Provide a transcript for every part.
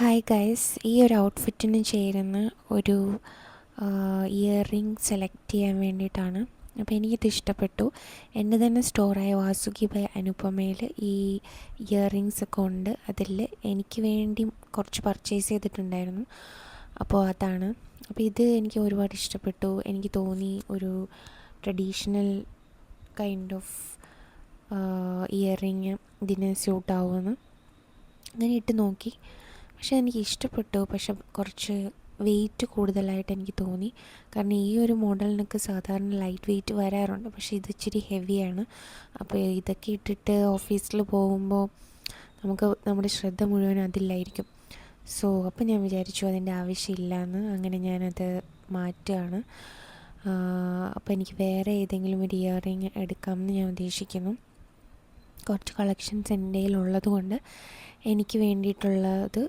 Hi guys, ഈ ഒരു ഔട്ട്ഫിറ്റിന് ചേരുന്ന ഒരു ഇയർ റിംഗ് സെലക്ട് ചെയ്യാൻ വേണ്ടിയിട്ടാണ്. അപ്പോൾ എനിക്കിത് ഇഷ്ടപ്പെട്ടു. എൻ്റെ തന്നെ സ്റ്റോറായ വാസുകി ബൈ അനുപമയിൽ ഈ ഇയർ റിങ്സ് ഒക്കെ ഉണ്ട്. അതിൽ എനിക്ക് വേണ്ടി കുറച്ച് പർച്ചേസ് ചെയ്തിട്ടുണ്ടായിരുന്നു. അപ്പോൾ അതാണ്. അപ്പോൾ ഇത് എനിക്ക് ഒരുപാട് ഇഷ്ടപ്പെട്ടു. എനിക്ക് തോന്നി ഒരു traditional kind of year ring ഇതിന് സ്യൂട്ടാവുമെന്ന്. അങ്ങനെ ഇട്ട് നോക്കി. പക്ഷെ എനിക്ക് ഇഷ്ടപ്പെട്ടു. പക്ഷെ കുറച്ച് വെയിറ്റ് കൂടുതലായിട്ട് എനിക്ക് തോന്നി. കാരണം ഈ ഒരു മോഡലിനൊക്കെ സാധാരണ ലൈറ്റ് വെയിറ്റ് വരാറുണ്ട്, പക്ഷേ ഇത് ഇച്ചിരി ഹെവിയാണ്. അപ്പോൾ ഇതൊക്കെ ഇട്ടിട്ട് ഓഫീസിൽ പോകുമ്പോൾ നമ്മുടെ ശ്രദ്ധ മുഴുവൻ അതിലായിരിക്കും. അപ്പോൾ ഞാൻ വിചാരിച്ചു അതിൻ്റെ ആവശ്യമില്ല എന്ന്. അങ്ങനെ ഞാനത് മാറ്റുകയാണ്. അപ്പോൾ എനിക്ക് വേറെ ഏതെങ്കിലും ഒരു ഇയർ റിങ് എടുക്കാമെന്ന് ഞാൻ ഉദ്ദേശിക്കുന്നു. കുറച്ച് കളക്ഷൻസ് എൻ്റെ കയ്യിലുള്ളത് കൊണ്ട് എനിക്ക് വേണ്ടിയിട്ടുള്ളത്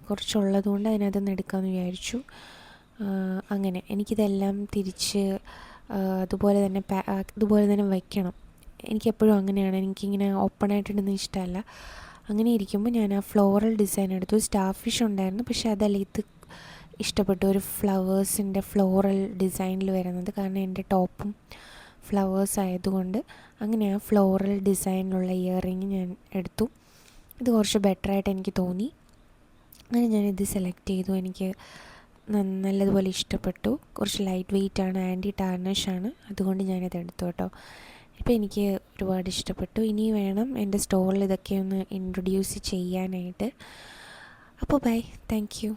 കുറച്ചുള്ളത് കൊണ്ട് അതിനകത്ത് നിന്ന് എടുക്കാമെന്ന് വിചാരിച്ചു. അങ്ങനെ എനിക്കിതെല്ലാം തിരിച്ച് അതുപോലെ തന്നെ വയ്ക്കണം. എനിക്കെപ്പോഴും അങ്ങനെയാണ്. എനിക്കിങ്ങനെ ഓപ്പണായിട്ടിടുന്നത് ഇഷ്ടമല്ല. അങ്ങനെ ഇരിക്കുമ്പോൾ ഞാൻ ആ ഫ്ലോറൽ ഡിസൈൻ എടുത്തു. സ്റ്റാർ ഫിഷ് ഉണ്ടായിരുന്നു, പക്ഷേ അതല്ല, ഇത് ഇഷ്ടപ്പെട്ടു. ഒരു ഫ്ലവേഴ്സിൻ്റെ ഫ്ലോറൽ ഡിസൈനിൽ വരുന്നത്. കാരണം എൻ്റെ ടോപ്പും ഫ്ലവേഴ്സ് ആയതുകൊണ്ട് അങ്ങനെ ആ ഫ്ലോറൽ ഡിസൈനിലുള്ള ഇയർ റിങ് ഞാൻ എടുത്തു. ഇത് കുറച്ച് ബെറ്ററായിട്ട് എനിക്ക് തോന്നി. അങ്ങനെ ഞാനിത് സെലക്ട് ചെയ്തു. എനിക്ക് നല്ലതുപോലെ ഇഷ്ടപ്പെട്ടു. കുറച്ച് ലൈറ്റ് വെയിറ്റ് ആണ്, ആൻറ്റി ടാർണിഷാണ്, അതുകൊണ്ട് ഞാനിത് എടുത്തു കേട്ടോ. ഇപ്പോൾ എനിക്ക് ഒരുപാട് ഇഷ്ടപ്പെട്ടു. ഇനി വേണം എൻ്റെ സ്റ്റോറിൽ ഇതൊക്കെ ഒന്ന് ഇൻട്രൊഡ്യൂസ് ചെയ്യാനായിട്ട്. അപ്പോൾ ബൈ, താങ്ക് യു.